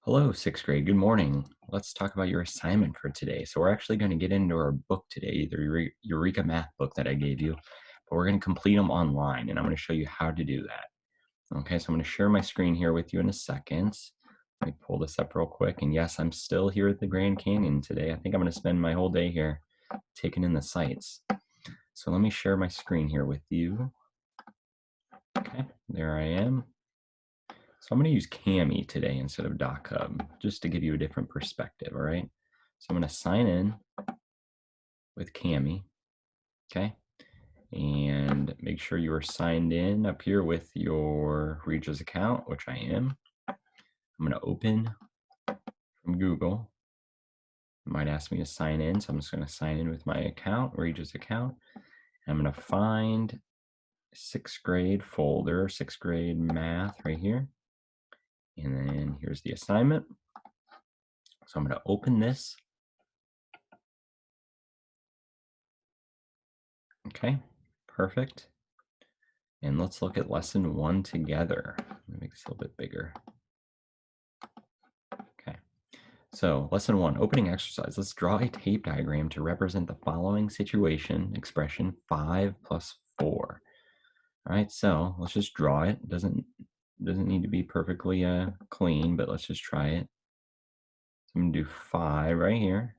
Hello, sixth grade. Good morning. Let's talk about your assignment for today. So we're actually going to get into our book today, the Eureka Math book that I gave you, but we're going to complete them online, and I'm going to show you how to do that. Okay, so I'm going to share my screen here with you in a second. Let me pull this up real quick. And yes, I'm still here at the Grand Canyon today. I think I'm going to spend my whole day here taking in the sights. So let me share my screen here with you. Okay, there I am. So I'm going to use Cami today instead of DocHub, just to give you a different perspective, all right? So I'm going to sign in with Cami, okay? And make sure you are signed in up here with your Regis account, which I am. I'm going to open from Google. It might ask me to sign in, so I'm just going to sign in with my account, Regis account. I'm going to find sixth grade folder, sixth grade math right here. And then here's the assignment. So I'm going to open this. Okay, perfect. And let's look at lesson 1 together. Let me make this a little bit bigger. Okay, so lesson 1, opening exercise. Let's draw a tape diagram to represent the following situation, expression 5 plus 4. All right, so let's just draw it. Doesn't need to be perfectly clean, but let's just try it. So I'm gonna do 5 right here.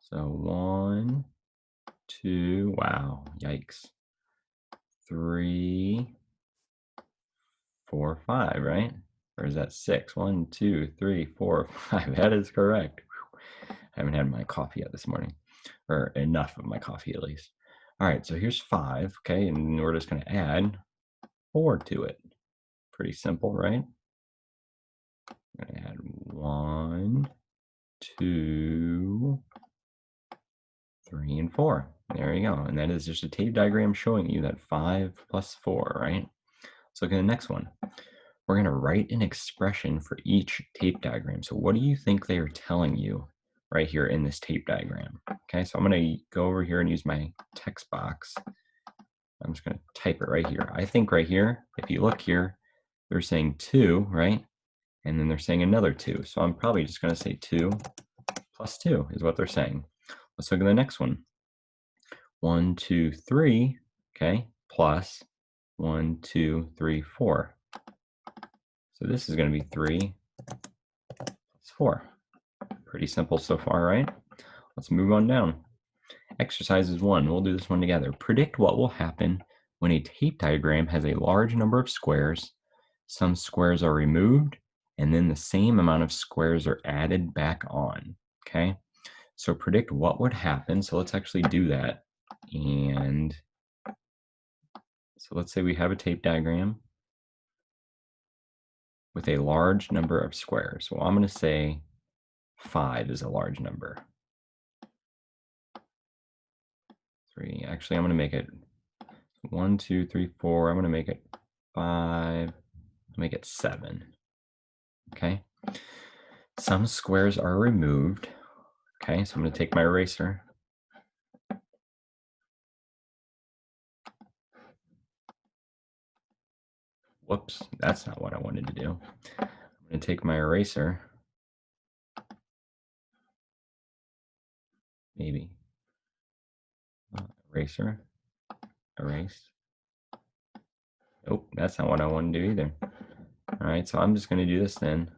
So 1, 2, wow, yikes. 3, 4, 5, right? Or is that 6? 1, 2, 3, 4, 5. That is correct. I haven't had my coffee yet this morning, or enough of my coffee at least. All right, so here's 5, okay, and we're just going to add 4 to it. Pretty simple, right? I'm going to add 1, 2, 3, and 4. There you go. And that is just a tape diagram showing you that 5 plus 4, right? Let's look at the next one. We're going to write an expression for each tape diagram. So what do you think they are telling you right here in this tape diagram? Okay, so I'm going to go over here and use my text box. I'm just going to type it right here. I think right here, if you look here, they're saying 2, right? And then they're saying another 2. So I'm probably just going to say 2 plus 2 is what they're saying. Let's look at the next one. 1, 2, 3, okay, plus 1, 2, 3, 4. So this is going to be 3 plus 4. Pretty simple so far, right? Let's move on down. Exercises 1. We'll do this one together. Predict what will happen when a tape diagram has a large number of squares. Some squares are removed, and then the same amount of squares are added back on. Okay? So predict what would happen. So let's actually do that. And so let's say we have a tape diagram with a large number of squares. Well, I'm going to say 5 is a large number. 3. Actually, I'm going to make it 1, 2, 3, 4. I'm going to make it 5. Make it 7. Okay. Some squares are removed. Okay, so I'm going to take my eraser. Whoops, that's not what I wanted to do. I'm going to take my eraser. Maybe. Eraser. Erase. Nope, that's not what I want to do either. All right, so I'm just going to do this then.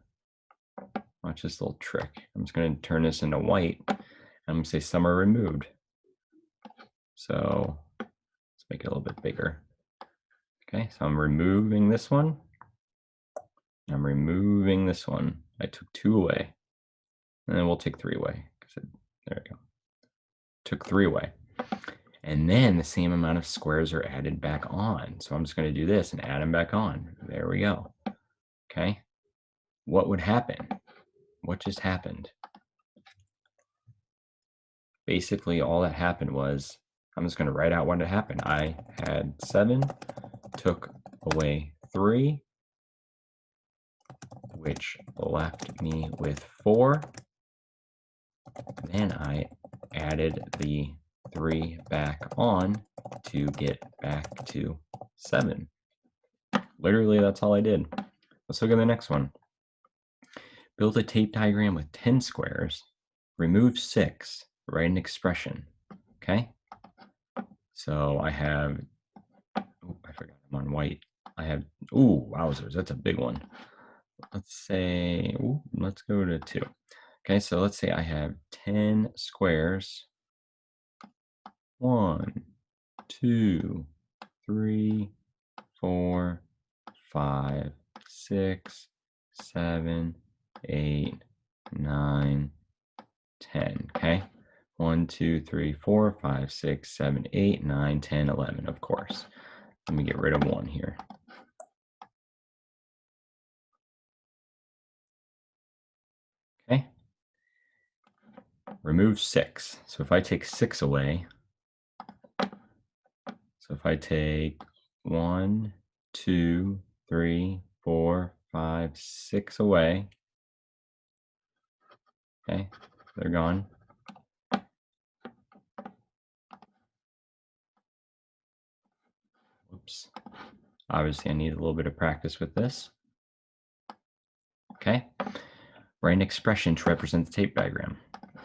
Watch this little trick. I'm just going to turn this into white. I'm going to say some are removed. So let's make it a little bit bigger. Okay, so I'm removing this one. I'm removing this one. I took 2 away. And then we'll take 3 away. There we go. Took 3 away. And then the same amount of squares are added back on. So I'm just going to do this and add them back on. There we go. Okay. What would happen? What just happened? Basically, all that happened was, I'm just going to write out what had happened. I had 7, took away 3, which left me with 4. Then I added the 3 back on to get back to 7. Literally, that's all I did. Let's look at the next one. Build a tape diagram with 10 squares. Remove 6. Write an expression. Okay? So I have, oh, I forgot I'm on white. I have, ooh, wowzers, that's a big one. Let's say, ooh, let's go to 2. Okay, so let's say I have 10 squares. 1, 2, 3, 4, 5, 6, 7, 8, 9, 10. Okay. 1, 2, 3, 4, 5, 6, 7, 8, 9, 10, 11, of course. Let me get rid of 1 here. Okay. Remove 6. So if I take 6 away, so if I take 1, 2, 3, 4, 5, 6 away, okay, they're gone. Whoops. Obviously, I need a little bit of practice with this. Okay. Write an expression to represent the tape diagram.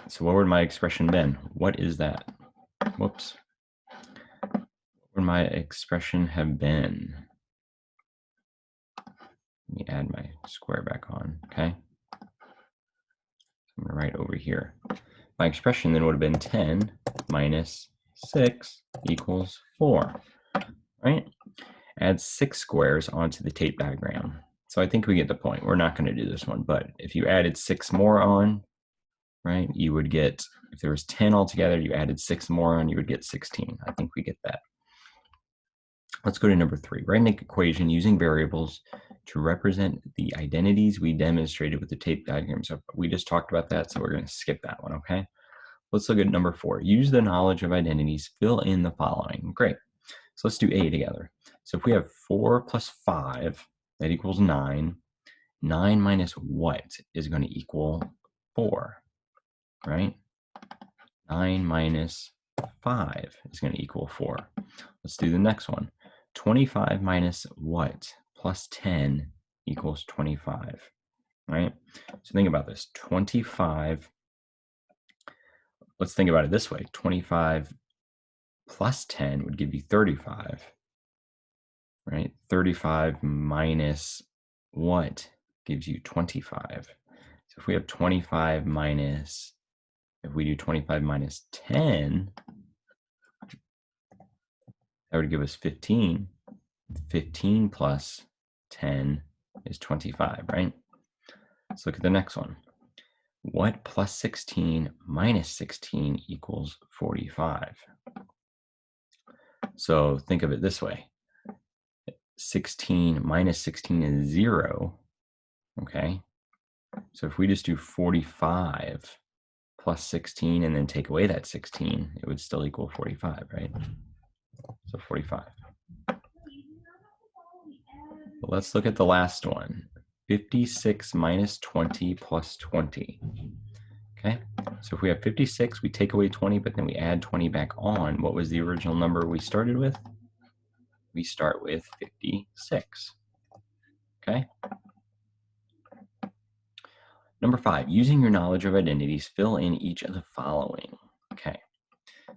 So what would my expression been? What is that? Whoops. What would my expression have been? Let me add my square back on, okay? I'm gonna write over here. My expression then would have been 10 minus 6 equals 4, right? Add 6 squares onto the tape diagram. So I think we get the point. We're not gonna do this one, but if you added 6 more on, right, you would get, if there was 10 altogether, you added 6 more on, you would get 16. I think we get that. Let's go to number 3. Write an equation using variables to represent the identities we demonstrated with the tape diagram. So we just talked about that, so we're going to skip that one, okay? Let's look at number 4. Use the knowledge of identities, fill in the following. Great. So let's do A together. So if we have 4 plus 5, that equals 9. 9 minus what is going to equal 4, right? 9 minus 5 is going to equal 4. Let's do the next one. 25 minus what? Plus 10 equals 25, right? So think about this. 25, let's think about it this way. 25 plus 10 would give you 35, right? 35 minus what gives you 25? So if we have 25 minus, if we do 25 minus 10, that would give us 15. 15 plus 10 is 25, right? Let's look at the next one. What plus 16 minus 16 equals 45? So think of it this way. 16 minus 16 is 0, okay? So if we just do 45 plus 16 and then take away that 16, it would still equal 45, right? So 45. But let's look at the last one. 56 minus 20 plus 20. Okay, so if we have 56, we take away 20, but then we add 20 back on. What was the original number we started with? We start with 56. Okay. Number 5, using your knowledge of identities, fill in each of the following. Okay,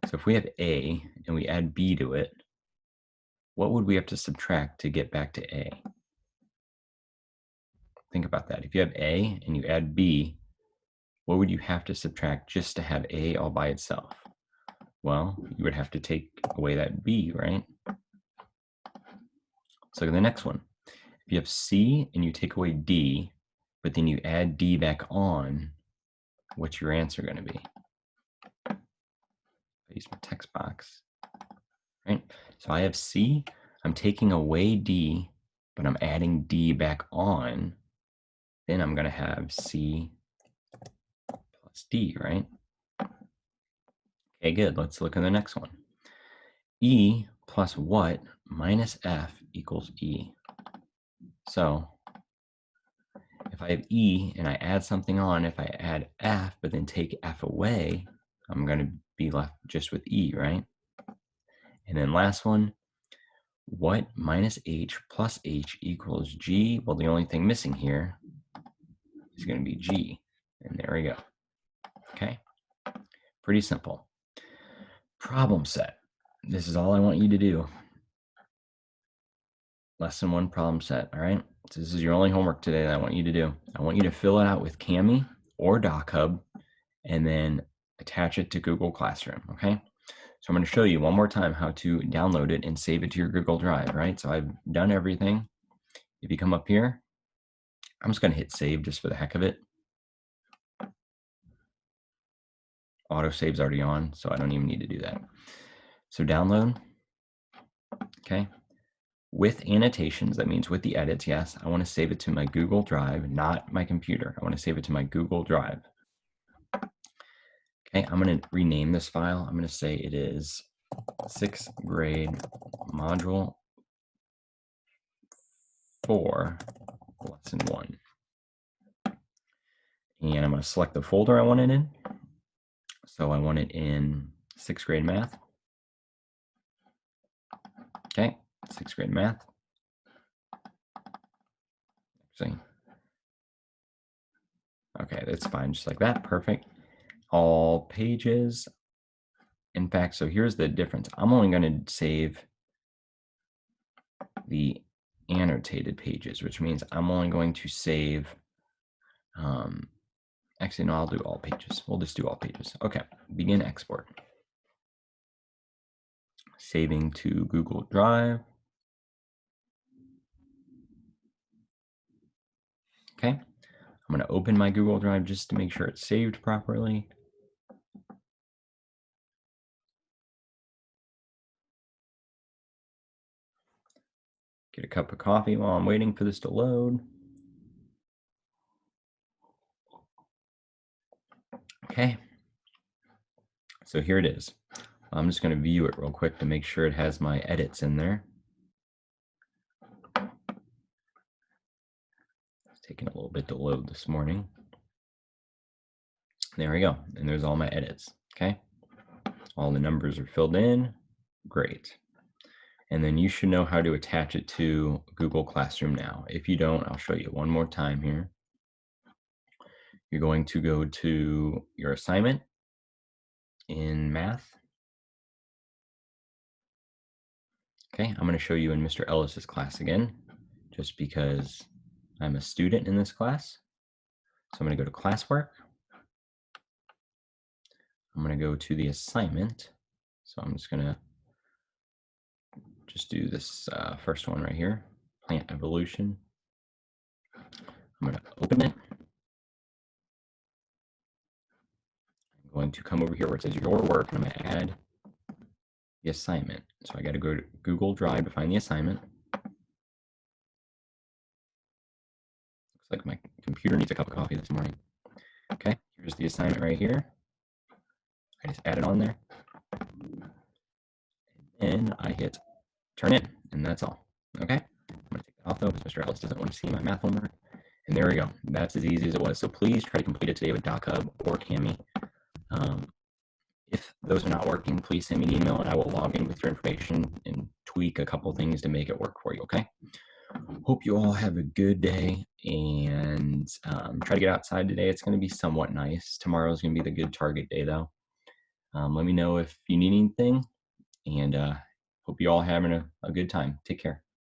so if we have A and we add B to it, what would we have to subtract to get back to A? Think about that. If you have A and you add B, what would you have to subtract just to have A all by itself? Well, you would have to take away that B, right? Let's look at the next one. If you have C and you take away D, but then you add D back on, what's your answer going to be? I use my text box, right? So I have C, I'm taking away D, but I'm adding D back on. Then I'm going to have C plus D, right? Okay, good. Let's look at the next one. E plus what minus F equals E. So if I have E and I add something on, if I add F, but then take F away, I'm going to be left just with E, right? And then last one, what minus H plus H equals G? Well, the only thing missing here is going to be G. And there we go. Okay. Pretty simple. Problem set. This is all I want you to do. Lesson 1 problem set. All right. So this is your only homework today that I want you to do. I want you to fill it out with Kami or DocHub and then attach it to Google Classroom. Okay. So I'm going to show you one more time how to download it and save it to your Google Drive. Right. So I've done everything. If you come up here, I'm just going to hit save just for the heck of it. Autosave's already on, so I don't even need to do that. So download. Okay. With annotations, that means with the edits, yes, I want to save it to my Google Drive, not my computer. I want to save it to my Google Drive. Okay, I'm going to rename this file. I'm going to say it is 6th grade module 4, lesson 1. And I'm going to select the folder I want it in. So I want it in 6th grade math. Okay, 6th grade math. See. Okay, that's fine, just like that, perfect. All pages. In fact, so here's the difference. I'm only going to save the annotated pages, which means I'm only going to save, actually, no, I'll do all pages. We'll just do all pages. Okay, begin export. Saving to Google Drive. Okay, I'm going to open my Google Drive just to make sure it's saved properly. Get a cup of coffee while I'm waiting for this to load. Okay, so here it is. I'm just going to view it real quick to make sure it has my edits in there. It's taking a little bit to load this morning. There we go. And there's all my edits. Okay. All the numbers are filled in. Great. And then you should know how to attach it to Google Classroom now. If you don't, I'll show you one more time here. You're going to go to your assignment in math. Okay, I'm going to show you in Mr. Ellis's class again, just because I'm a student in this class. So I'm going to go to classwork. I'm going to go to the assignment. So I'm just going to do this first one right here, plant evolution. I'm going to open it. I'm going to come over here where it says your work, and I'm going to add the assignment. So I got to go to Google Drive to find the assignment. Looks like my computer needs a cup of coffee this morning. Okay, here's the assignment right here. I just add it on there. And then I hit turn in, and that's all. Okay, I'm going to take that off though, because Mr. Ellis doesn't want to see my math homework. And there we go. That's as easy as it was. So please try to complete it today with DocHub or Kami. If those are not working, please send me an email and I will log in with your information and tweak a couple things to make it work for you, okay? Hope you all have a good day and try to get outside today. It's going to be somewhat nice. Tomorrow is going to be the good target day, though. Let me know if you need anything, and hope you all having a good time. Take care.